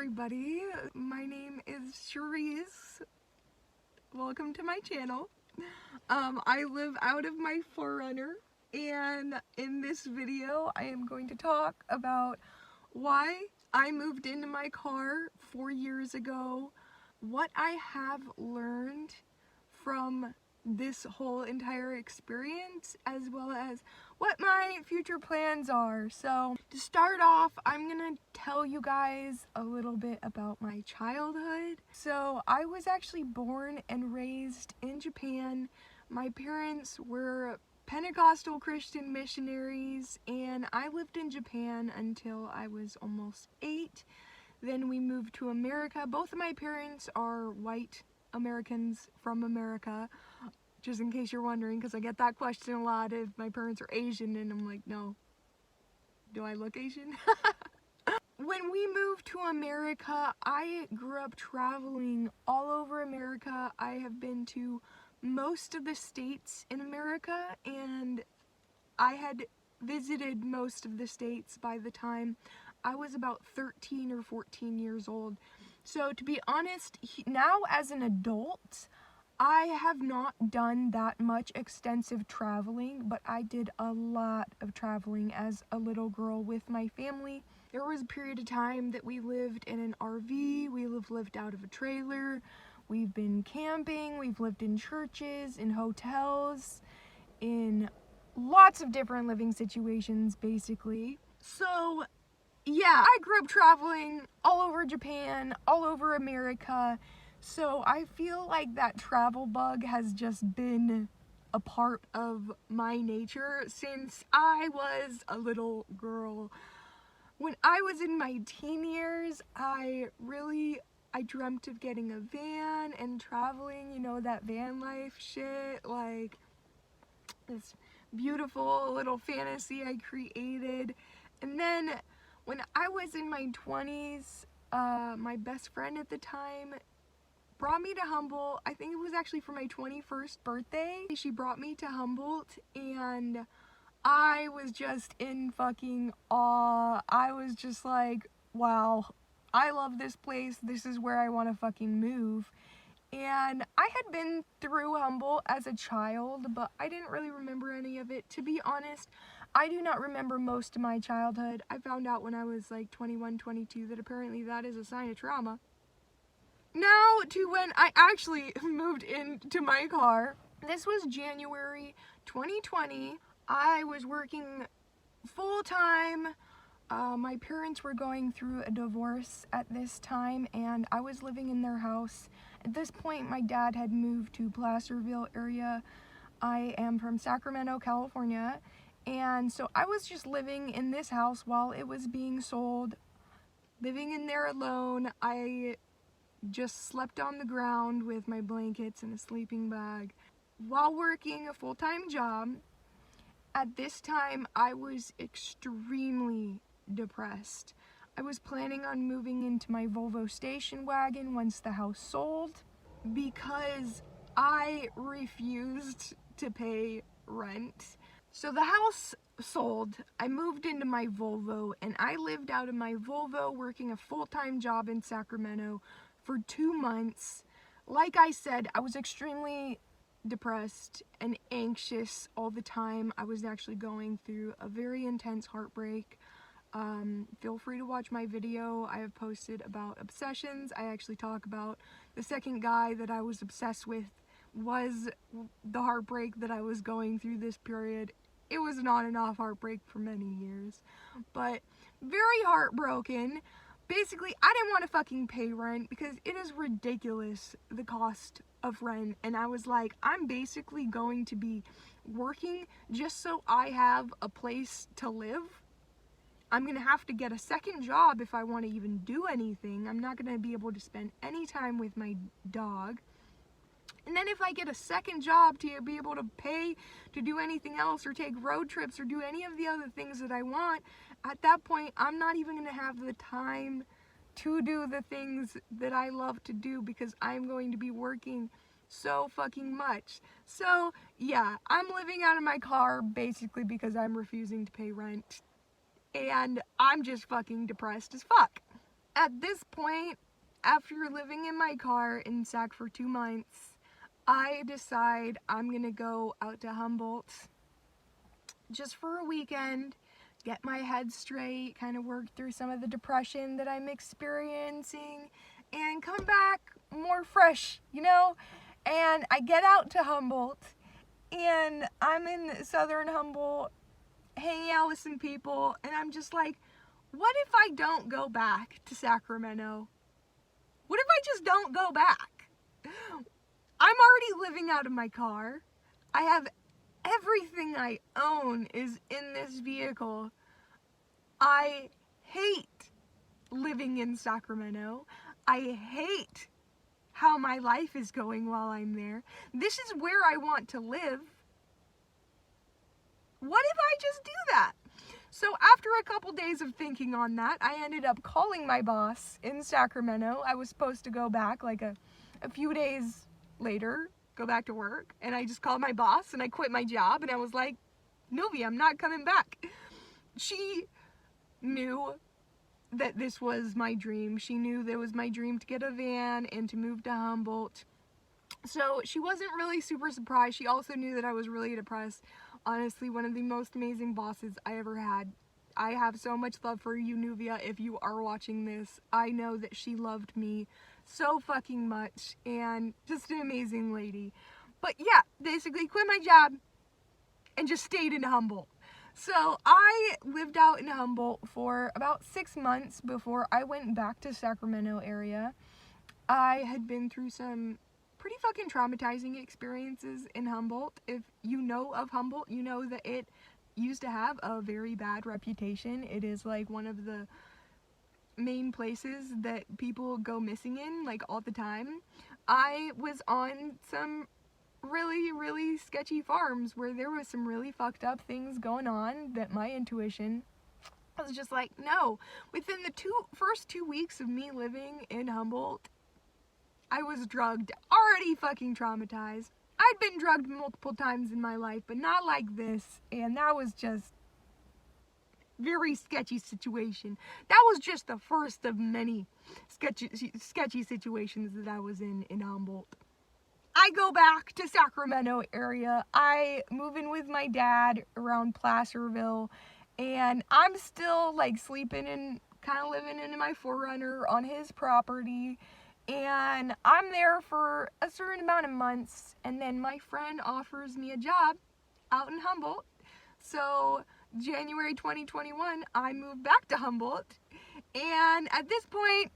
everybody, my name is Cherisse. Welcome to my channel. I live out of my 4Runner, and in this video I am going to talk about why I moved into my car 4 years ago, what I have learned from this whole entire experience, as well as what my future plans are. So to start off, I'm gonna tell you guys a little bit about my childhood. So I was actually born and raised in Japan. My parents were Pentecostal Christian missionaries, and I lived in Japan until I was almost 8. Then we moved to America. Both of my parents are white Americans from America, just in case you're wondering, because I get that question a lot if my parents are Asian, and I'm like, no. Do I look Asian? When we moved to America, I grew up traveling all over America. I have been to most of the states in America, and I had visited most of the states by the time I was about 13 or 14 years old. So to be honest, now as an adult, I have not done that much extensive traveling, but I did a lot of traveling as a little girl with my family. There was a period of time that we lived in an RV, we lived out of a trailer, we've been camping, we've lived in churches, in hotels, in lots of different living situations, basically. So yeah, I grew up traveling all over Japan, all over America, so I feel like that travel bug has just been a part of my nature since I was a little girl. When I was in my teen years, I dreamt of getting a van and traveling, you know, that van life shit, like this beautiful little fantasy I created. And then when I was in my 20s, my best friend at the time brought me to Humboldt. I think it was actually for my 21st birthday. She brought me to Humboldt, and I was just in fucking awe. I was just like, wow, I love this place. This is where I want to fucking move. And I had been through Humboldt as a child, but I didn't really remember any of it. To be honest, I do not remember most of my childhood. I found out when I was like 21, 22 that apparently that is a sign of trauma. Now to when I actually moved into my car. This was January 2020. I was working full-time. My parents were going through a divorce at this time, and I was living in their house. At this point, my dad had moved to Placerville area. I am from Sacramento, California, and so I was just living in this house while it was being sold, living in there alone. I just slept on the ground with my blankets and a sleeping bag while working a full-time job. At this time, I was extremely depressed. I was planning on moving into my Volvo station wagon once the house sold because I refused to pay rent. So the house sold, I moved into my Volvo, and I lived out of my Volvo working a full-time job in Sacramento for 2 months. Like I said, I was extremely depressed and anxious all the time. I was actually going through a very intense heartbreak. Feel free to watch my video I have posted about obsessions. I actually talk about the second guy that I was obsessed with was the heartbreak that I was going through this period. It was not enough heartbreak for many years, but very heartbroken. Basically, I didn't want to fucking pay rent because it is ridiculous, the cost of rent. And I was like, I'm basically going to be working just so I have a place to live. I'm going to have to get a second job if I want to even do anything. I'm not going to be able to spend any time with my dog. And then if I get a second job to be able to pay to do anything else or take road trips or do any of the other things that I want, at that point, I'm not even going to have the time to do the things that I love to do because I'm going to be working so fucking much. So yeah, I'm living out of my car basically because I'm refusing to pay rent. And I'm just fucking depressed as fuck. At this point, after living in my car in Sac for 2 months, I decide I'm gonna go out to Humboldt just for a weekend, get my head straight, kind of work through some of the depression that I'm experiencing, and come back more fresh, you know? And I get out to Humboldt, and I'm in southern Humboldt, hanging out with some people, and I'm just like, what if I don't go back to Sacramento? What if I just don't go back? I'm already living out of my car. I have everything I own is in this vehicle. I hate living in Sacramento. I hate how my life is going while I'm there. This is where I want to live. What if I just do that? So after a couple days of thinking on that, I ended up calling my boss in Sacramento. I was supposed to go back like a few days later, go back to work, and I just called my boss and I quit my job and I was like, Novi, I'm not coming back. She knew that this was my dream. She knew that it was my dream to get a van and to move to Humboldt. So she wasn't really super surprised. She also knew that I was really depressed. Honestly, one of the most amazing bosses I ever had. I have so much love for you, Nuvia, if you are watching this. I know that she loved me so fucking much, and just an amazing lady. But yeah, basically quit my job and just stayed in Humboldt. So I lived out in Humboldt for about 6 months before I went back to Sacramento area. I had been through some pretty fucking traumatizing experiences in Humboldt. If you know of Humboldt, you know that it used to have a very bad reputation. It is like one of the main places that people go missing in, like, all the time. I was on some really sketchy farms where there was some really fucked up things going on that my intuition was just like, no. Within the first 2 weeks of me living in Humboldt, I was drugged, already fucking traumatized. I'd been drugged multiple times in my life, but not like this, and that was just very sketchy situation. That was just the first of many sketchy situations that I was in Humboldt. I go back to Sacramento area. I move in with my dad around Placerville, and I'm still like sleeping and kind of living in my 4Runner on his property. And I'm there for a certain amount of months, and then my friend offers me a job out in Humboldt. So January 2021, I moved back to Humboldt, and at this point,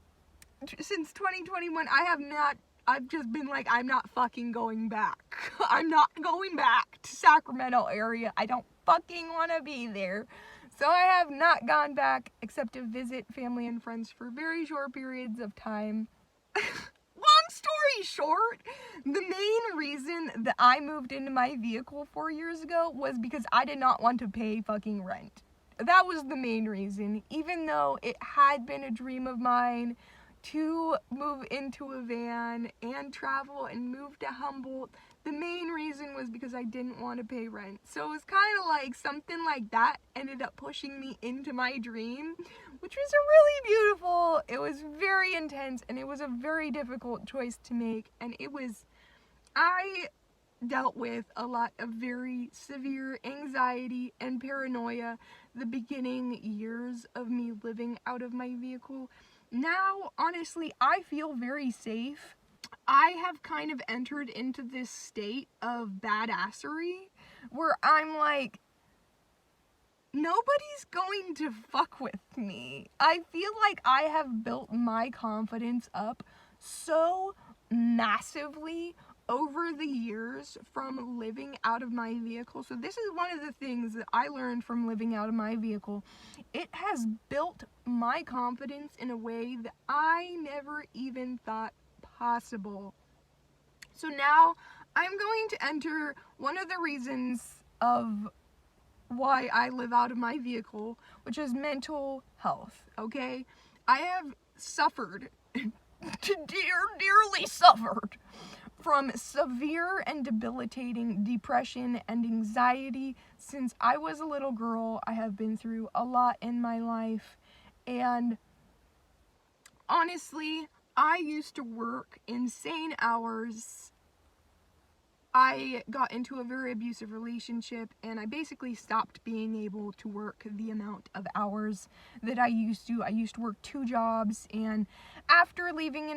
since 2021, I've just been like, I'm not fucking going back. I'm not going back to Sacramento area. I don't fucking want to be there. So I have not gone back except to visit family and friends for very short periods of time. Long story short, the main reason that I moved into my vehicle 4 years ago was because I did not want to pay fucking rent. That was the main reason, even though it had been a dream of mine to move into a van and travel and move to Humboldt. The main reason was because I didn't want to pay rent. So it was kind of like something like that ended up pushing me into my dream, which was a really beautiful, it was very intense, and it was a very difficult choice to make. And I dealt with a lot of very severe anxiety and paranoia the beginning years of me living out of my vehicle. Now, honestly, I feel very safe. I have kind of entered into this state of badassery where I'm like, nobody's going to fuck with me. I feel like I have built my confidence up so massively over the years from living out of my vehicle. So this is one of the things that I learned from living out of my vehicle. It has built my confidence in a way that I never even thought possible. So now I'm going to enter one of the reasons of why I live out of my vehicle, which is mental health, okay? I have suffered, dearly suffered, from severe and debilitating depression and anxiety since I was a little girl. I have been through a lot in my life, and honestly, I used to work insane hours. I got into a very abusive relationship, and I basically stopped being able to work the amount of hours that I used to. I used to work 2 jobs, and after getting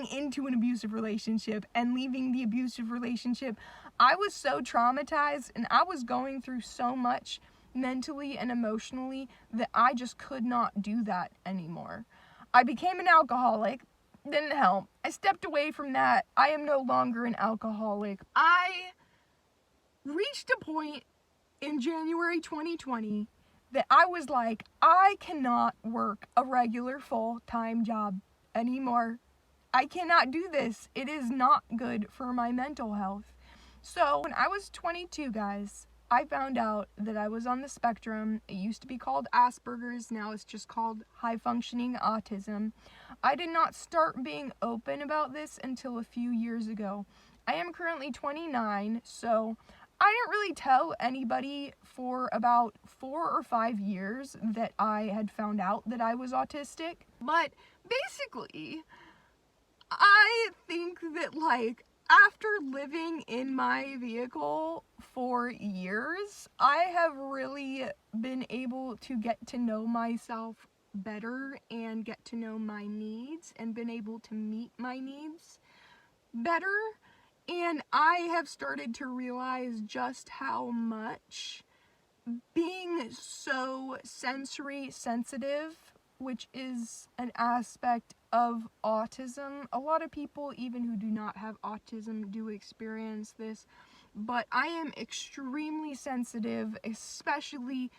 into an abusive relationship and leaving the abusive relationship, I was so traumatized, and I was going through so much mentally and emotionally that I just could not do that anymore. I became an alcoholic. Didn't help. I stepped away from that. I am no longer an alcoholic. I reached a point in January 2020 that I was like, I cannot work a regular full-time job anymore. I cannot do this. It is not good for my mental health. So when I was 22, guys, I found out that I was on the spectrum. It used to be called Asperger's, now it's just called high-functioning autism. I did not start being open about this until a few years ago. I am currently 29, so I didn't really tell anybody for about 4 or 5 years that I had found out that I was autistic. But basically, I think that, like, after living in my vehicle for years, I have really been able to get to know myself better and get to know my needs and been able to meet my needs better. And I have started to realize just how much being so sensory sensitive, which is an aspect of autism. A lot of people, even who do not have autism, do experience this, but I am extremely sensitive, especially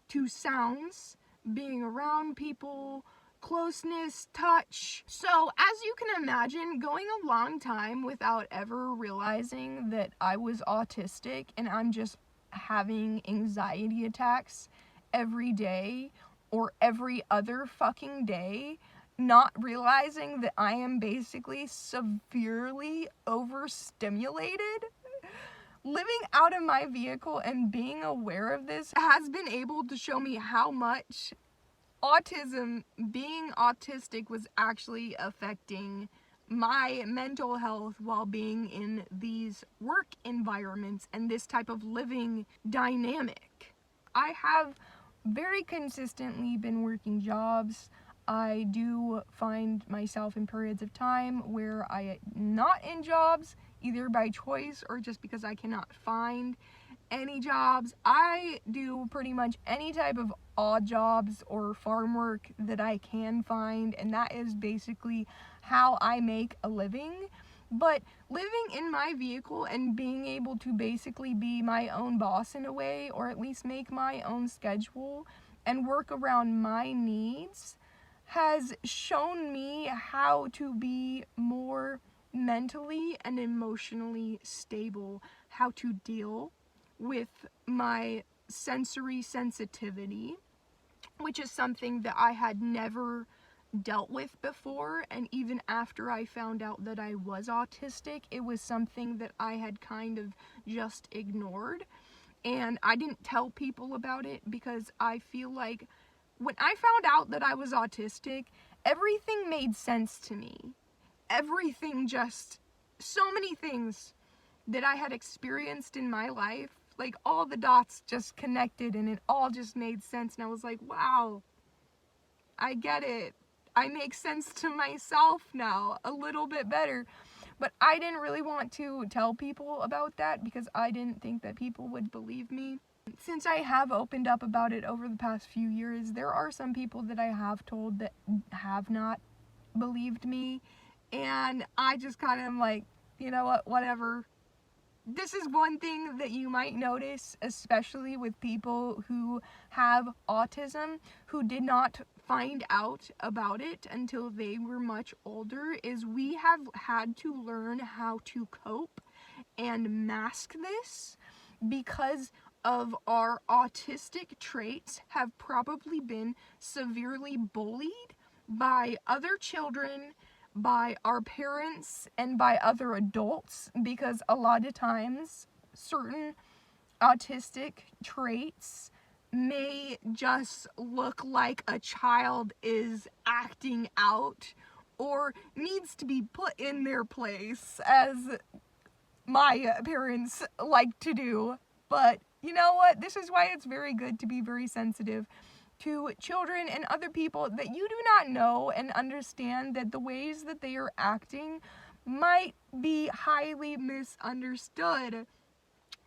to sounds, being around people, closeness, touch. So, as you can imagine, going a long time without ever realizing that I was autistic and I'm just having anxiety attacks every day or every other fucking day, not realizing that I am basically severely overstimulated. Living out of my vehicle and being aware of this has been able to show me how much being autistic was actually affecting my mental health while being in these work environments and this type of living dynamic. I have very consistently been working jobs. I do find myself in periods of time where I am not in jobs, either by choice or just because I cannot find any jobs. I do pretty much any type of odd jobs or farm work that I can find, and that is basically how I make a living. But living in my vehicle and being able to basically be my own boss in a way, or at least make my own schedule and work around my needs, has shown me how to be more mentally and emotionally stable, how to deal with my sensory sensitivity, which is something that I had never dealt with before. And even after I found out that I was autistic, it was something that I had kind of just ignored, and I didn't tell people about it because I feel like when I found out that I was autistic, everything made sense to me. Everything, just so many things that I had experienced in my life, like all the dots just connected and it all just made sense. And I was like, wow, I get it. I make sense to myself now a little bit better. But I didn't really want to tell people about that because I didn't think that people would believe me. Since I have opened up about it over the past few years, there are some people that I have told that have not believed me. And I just kind of am like, you know what, whatever. This is one thing that you might notice, especially with people who have autism, who did not find out about it until they were much older, is we have had to learn how to cope and mask this because of our autistic traits have probably been severely bullied by other children, by our parents, and by other adults, because a lot of times certain autistic traits may just look like a child is acting out or needs to be put in their place, as my parents like to do. But you know what? This is why it's very good to be very sensitive to children and other people that you do not know, and understand that the ways that they are acting might be highly misunderstood.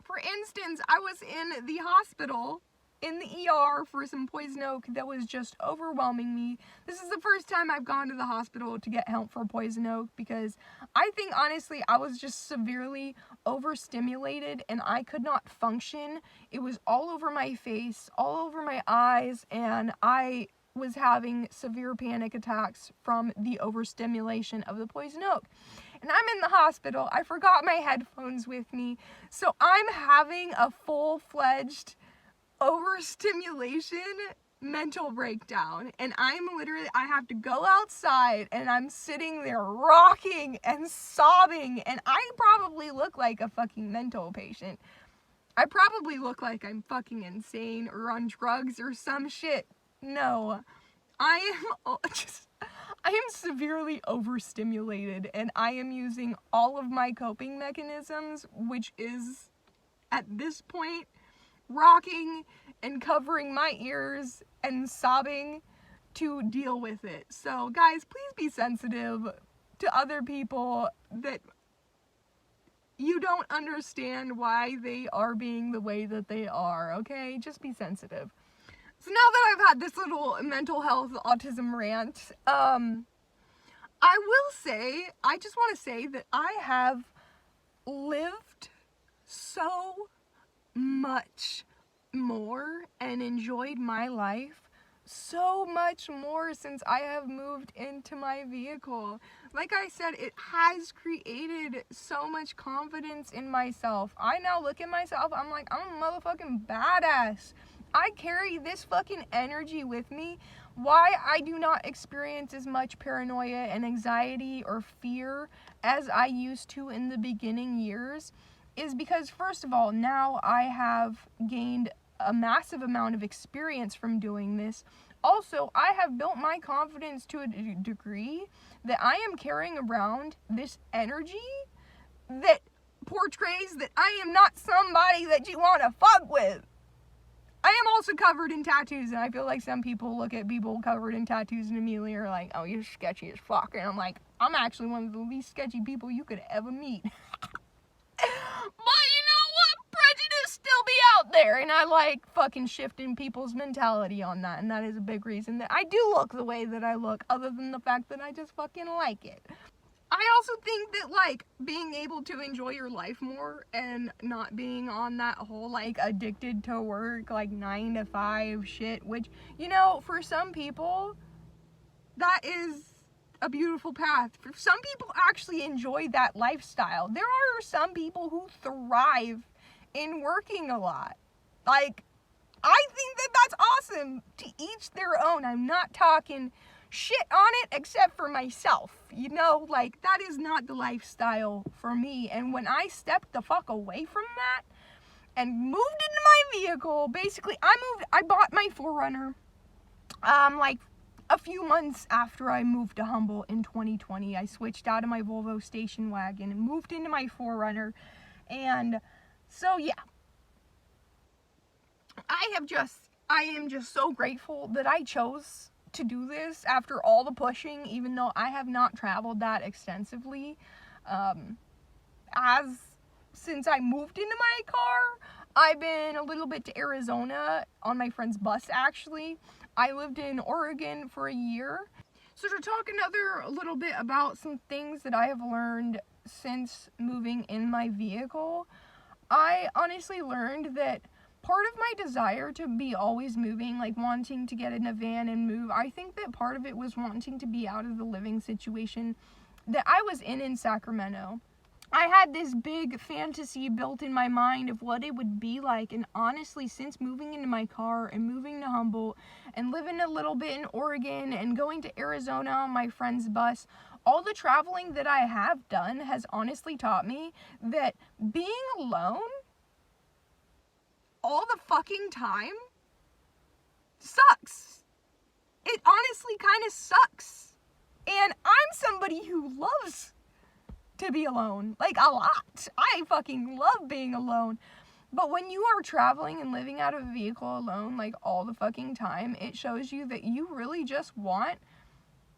For instance, I was in the hospital, in the ER, for some poison oak that was just overwhelming me. This is the first time I've gone to the hospital to get help for poison oak, because I think honestly I was just severely overstimulated and I could not function. It was all over my face, all over my eyes, and I was having severe panic attacks from the overstimulation of the poison oak. And I'm in the hospital. I forgot my headphones with me, so I'm having a full-fledged overstimulation mental breakdown, and I have to go outside, and I'm sitting there rocking and sobbing, and I probably look like a fucking mental patient. I probably look like I'm fucking insane or on drugs or some shit. No, I am severely overstimulated, and I am using all of my coping mechanisms, which is, at this point, rocking and covering my ears and sobbing to deal with it. So guys, please be sensitive to other people that you don't understand why they are being the way that they are, okay? Just be sensitive. So now that I've had this little mental health autism rant, I just want to say that I have lived so much more and enjoyed my life so much more since I have moved into my vehicle. Like I said, it has created so much confidence in myself. I now look at myself, I'm like, I'm a motherfucking badass. I carry this fucking energy with me. Why I do not experience as much paranoia and anxiety or fear as I used to in the beginning years is because, first of all, now I have gained a massive amount of experience from doing this. Also, I have built my confidence to a degree that I am carrying around this energy that portrays that I am not somebody that you want to fuck with. I am also covered in tattoos, and I feel like some people look at people covered in tattoos and immediately are like, oh, you're sketchy as fuck. And I'm like, I'm actually one of the least sketchy people you could ever meet. But you know what? Prejudice still be out there, and I like fucking shifting people's mentality on that, and that is a big reason that I do look the way that I look, other than the fact that I just fucking like it. I also think that, like, being able to enjoy your life more and not being on that whole, like, addicted to work, like, 9 to 5 shit, which, you know, for some people, that is a beautiful path. For some people actually enjoy that lifestyle. There are some people who thrive in working a lot. Like, I think that that's awesome. To each their own. I'm not talking shit on it except for myself. You know, like, that is not the lifestyle for me. And when I stepped the fuck away from that and moved into my vehicle, basically, I bought my 4Runner, like, a few months after I moved to Humboldt in 2020. I switched out of my Volvo station wagon and moved into my 4Runner. And so, yeah. I am just so grateful that I chose to do this after all the pushing, even though I have not traveled that extensively. Since I moved into my car, I've been a little bit to Arizona on my friend's bus, actually. I lived in Oregon for a year. So to talk a little bit about some things that I have learned since moving in my vehicle, I honestly learned that part of my desire to be always moving, like wanting to get in a van and move, I think that part of it was wanting to be out of the living situation that I was in Sacramento. I had this big fantasy built in my mind of what it would be like, and honestly, since moving into my car and moving to Humboldt and living a little bit in Oregon and going to Arizona on my friend's bus, all the traveling that I have done has honestly taught me that being alone all the fucking time sucks. It honestly kind of sucks. And I'm somebody who loves to be alone, like a lot. I fucking love being alone. But when you are traveling and living out of a vehicle alone, like all the fucking time, it shows you that you really just want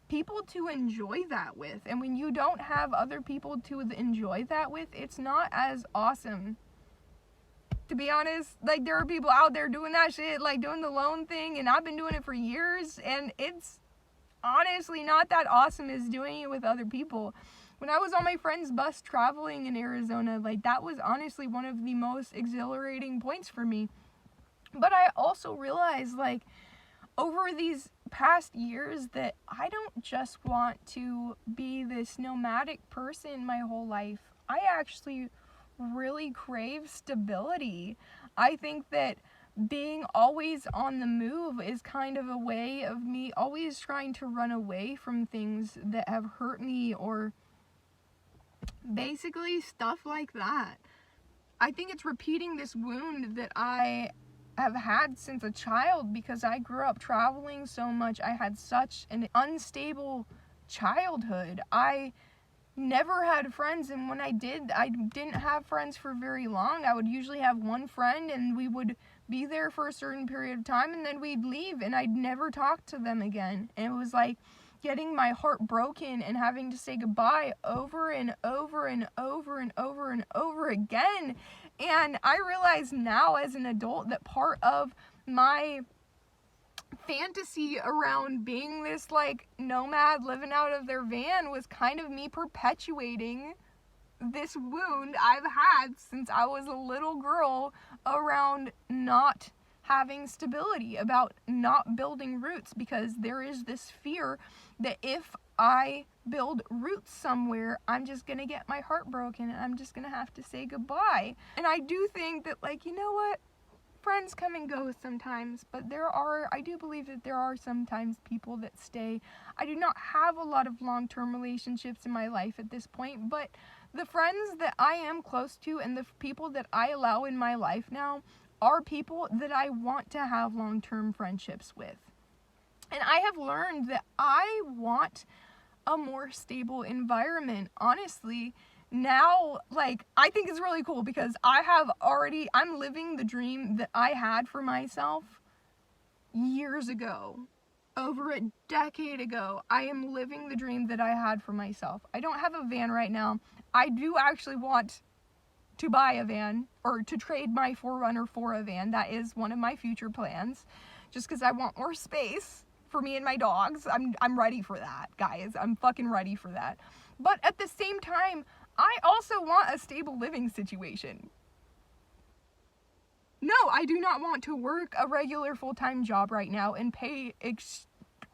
people to enjoy that with. And when you don't have other people to enjoy that with, it's not as awesome. To be honest, like, there are people out there doing that shit, like doing the lone thing, and I've been doing it for years, and it's honestly not that awesome as doing it with other people. When I was on my friend's bus traveling in Arizona, like, that was honestly one of the most exhilarating points for me. But I also realized, like, over these past years that I don't just want to be this nomadic person my whole life. I actually really crave stability. I think that being always on the move is kind of a way of me always trying to run away from things that have hurt me, or basically stuff like that. I think it's repeating this wound that I have had since a child, because I grew up traveling so much. I had such an unstable childhood. I never had friends, and when I didn't have friends for very long. I would usually have one friend, and we would be there for a certain period of time, and then we'd leave, and I'd never talk to them again. And it was like getting my heart broken and having to say goodbye over and over and over and over and over again. And I realize now as an adult that part of my fantasy around being this like nomad living out of their van was kind of me perpetuating this wound I've had since I was a little girl around not having stability, about not building roots, because there is this fear that if I build roots somewhere, I'm just gonna get my heart broken and I'm just gonna have to say goodbye. And I do think that, like, you know what? Friends come and go sometimes, but I do believe that there are sometimes people that stay. I do not have a lot of long-term relationships in my life at this point, but the friends that I am close to and the people that I allow in my life now are people that I want to have long-term friendships with. And I have learned that I want a more stable environment, honestly. Now, like, I think it's really cool because I'm living the dream that I had for myself years ago. Over a decade ago, I am living the dream that I had for myself. I don't have a van right now. I do actually want to buy a van, or to trade my 4Runner for a van. That is one of my future plans, just because I want more space for me and my dogs. I'm ready for that, guys. I'm fucking ready for that. But at the same time, I also want a stable living situation. No, I do not want to work a regular full-time job right now and pay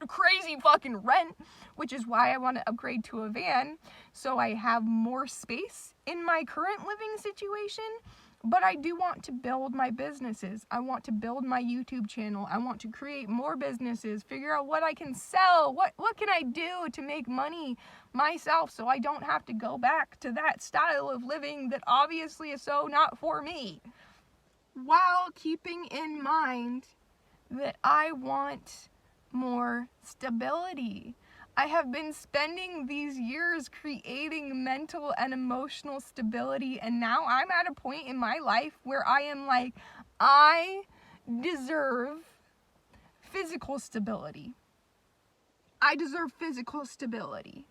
crazy fucking rent, which is why I want to upgrade to a van, so I have more space in my current living situation. But I do want to build my businesses. I want to build my YouTube channel. I want to create more businesses, figure out what I can sell, what can I do to make money myself, so I don't have to go back to that style of living that obviously is so not for me, while keeping in mind that I want more stability. I have been spending these years creating mental and emotional stability, and now I'm at a point in my life where I am like, I deserve physical stability. I deserve physical stability.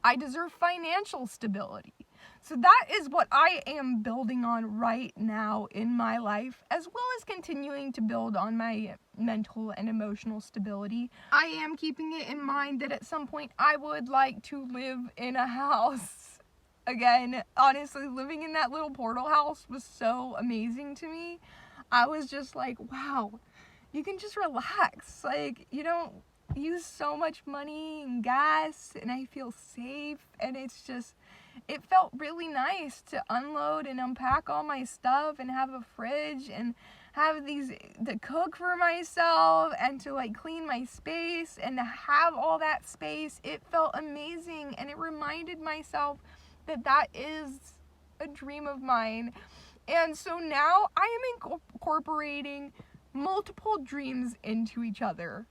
I deserve financial stability. So that is what I am building on right now in my life, as well as continuing to build on my mental and emotional stability. I am keeping it in mind that at some point I would like to live in a house. Again, honestly, living in that little portal house was so amazing to me. I was just like, wow, you can just relax. Like, you don't use so much money and gas, and I feel safe, and it felt really nice to unload and unpack all my stuff and have a fridge and have to cook for myself and to like clean my space and to have all that space. It felt amazing, and it reminded myself that is a dream of mine. And so now I am incorporating multiple dreams into each other.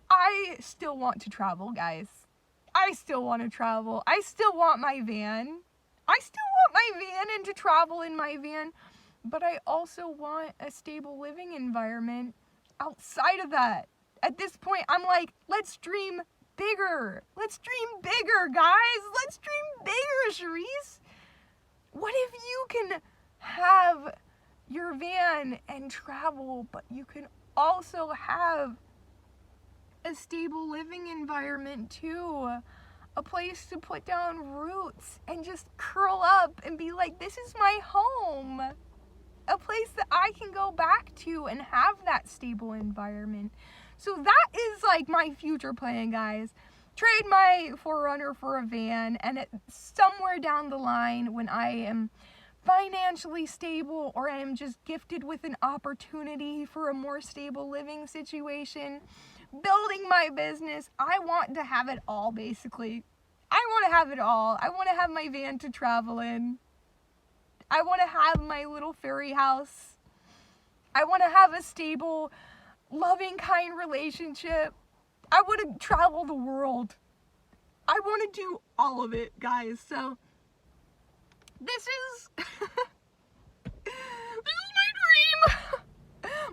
I still want to travel, guys. I still want to travel. I still want my van. I still want my van and to travel in my van. But I also want a stable living environment outside of that. At this point, I'm like, let's dream bigger. Let's dream bigger, guys. Let's dream bigger, Cherisse. What if you can have your van and travel, but you can also have a stable living environment too? A place to put down roots and just curl up and be like, this is my home. A place that I can go back to and have that stable environment. So that is like my future plan, guys. Trade my 4Runner for a van, and somewhere down the line when I am financially stable, or I am just gifted with an opportunity for a more stable living situation, building my business, I want to have it all, basically. I want to have it all. I want to have my van to travel in. I want to have my little fairy house. I want to have a stable, loving, kind relationship. I want to travel the world. I want to do all of it, guys. So, this is this is my dream.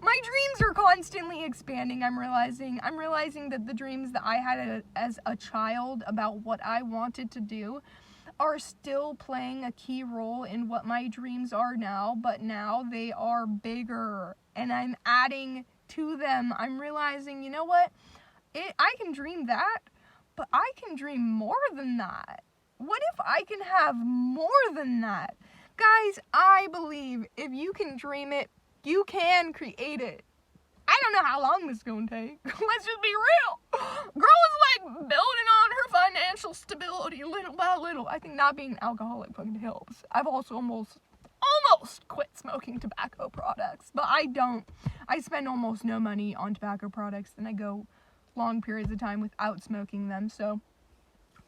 My dreams are constantly expanding. I'm realizing that the dreams that I had as a child about what I wanted to do are still playing a key role in what my dreams are now, but now they are bigger and I'm adding to them. I'm realizing, you know what? I can dream that, but I can dream more than that. What if I can have more than that? Guys, I believe if you can dream it, you can create it. I don't know how long this is going to take. Let's just be real. Girl is like building on her financial stability little by little. I think not being an alcoholic fucking helps. I've also almost quit smoking tobacco products, but I don't. I spend almost no money on tobacco products, and I go long periods of time without smoking them. So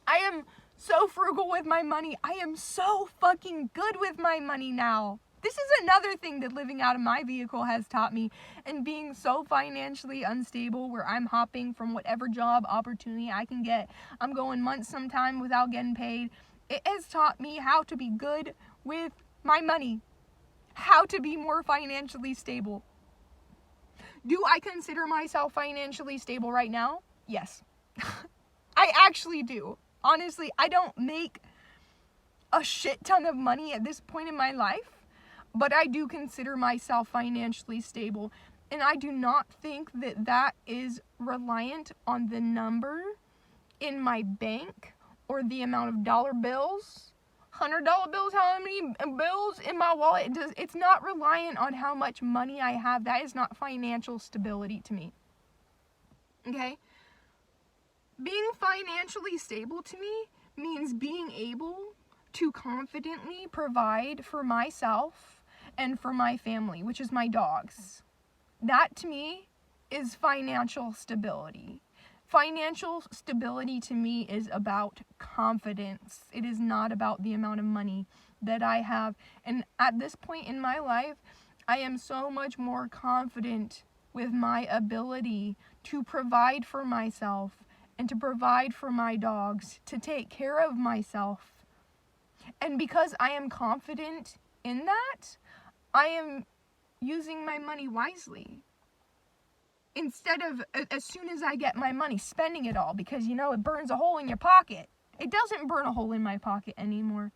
I am so frugal with my money. I am so fucking good with my money now. This is another thing that living out of my vehicle has taught me, and being so financially unstable where I'm hopping from whatever job opportunity I can get. I'm going months sometime without getting paid. It has taught me how to be good with my money, how to be more financially stable. Do I consider myself financially stable right now? Yes. I actually do. Honestly, I don't make a shit ton of money at this point in my life, but I do consider myself financially stable. And I do not think that that is reliant on the number in my bank or the amount of dollar bills, $100 bills, how many bills in my wallet. It's not reliant on how much money I have. That is not financial stability to me. Okay? Being financially stable to me means being able to confidently provide for myself and for my family, which is my dogs. That to me is financial stability. Financial stability to me is about confidence. It is not about the amount of money that I have. And at this point in my life, I am so much more confident with my ability to provide for myself and to provide for my dogs, to take care of myself. And because I am confident in that, I am using my money wisely. Instead of, as soon as I get my money, spending it all, because, you know, it burns a hole in your pocket. It doesn't burn a hole in my pocket anymore.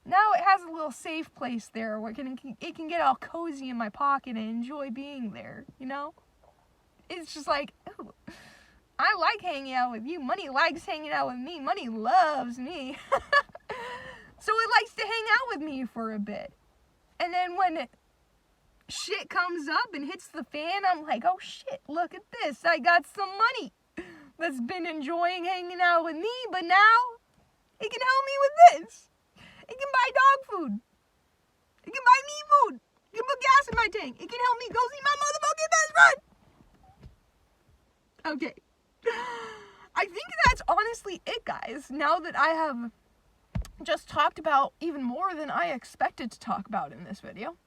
Now it has a little safe place there where it can get all cozy in my pocket and enjoy being there, you know? It's just like, ooh, I like hanging out with you. Money likes hanging out with me. Money loves me. So it likes to hang out with me for a bit. And then when shit comes up and hits the fan, I'm like, oh shit, look at this. I got some money that's been enjoying hanging out with me, but now it can help me with this. It can buy dog food. It can buy me food. It can put gas in my tank. It can help me go see my motherfucking best friend. Okay. I think that's honestly it, guys. Now that I have just talked about even more than I expected to talk about in this video.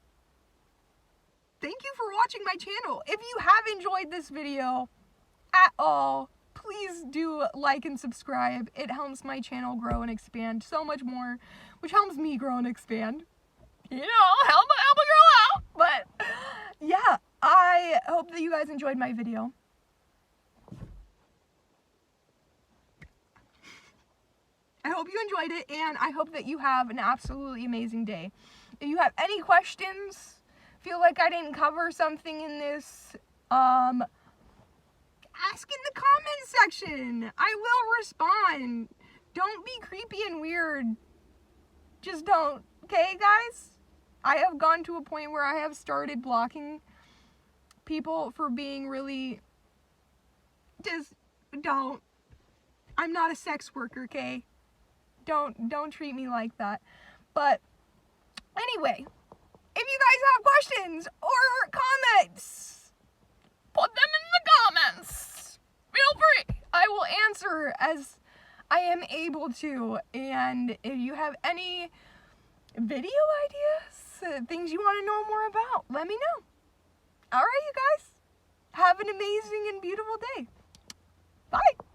thank you for watching my channel. If you have enjoyed this video at all, please do like and subscribe. It helps my channel grow and expand so much more, which helps me grow and expand. You know, help a girl out. But yeah, I hope that you guys enjoyed my video. I hope you enjoyed it, and I hope that you have an absolutely amazing day. If you have any questions, feel like I didn't cover something in this, ask in the comment section. I will respond. Don't be creepy and weird. Just don't. Okay, guys? I have gone to a point where I have started blocking people for being really... Just don't. I'm not a sex worker, okay? Don't treat me like that. But anyway, if you guys have questions or comments, put them in the comments. Feel free. I will answer as I am able to. And if you have any video ideas, things you want to know more about, let me know. Alright, you guys. Have an amazing and beautiful day. Bye.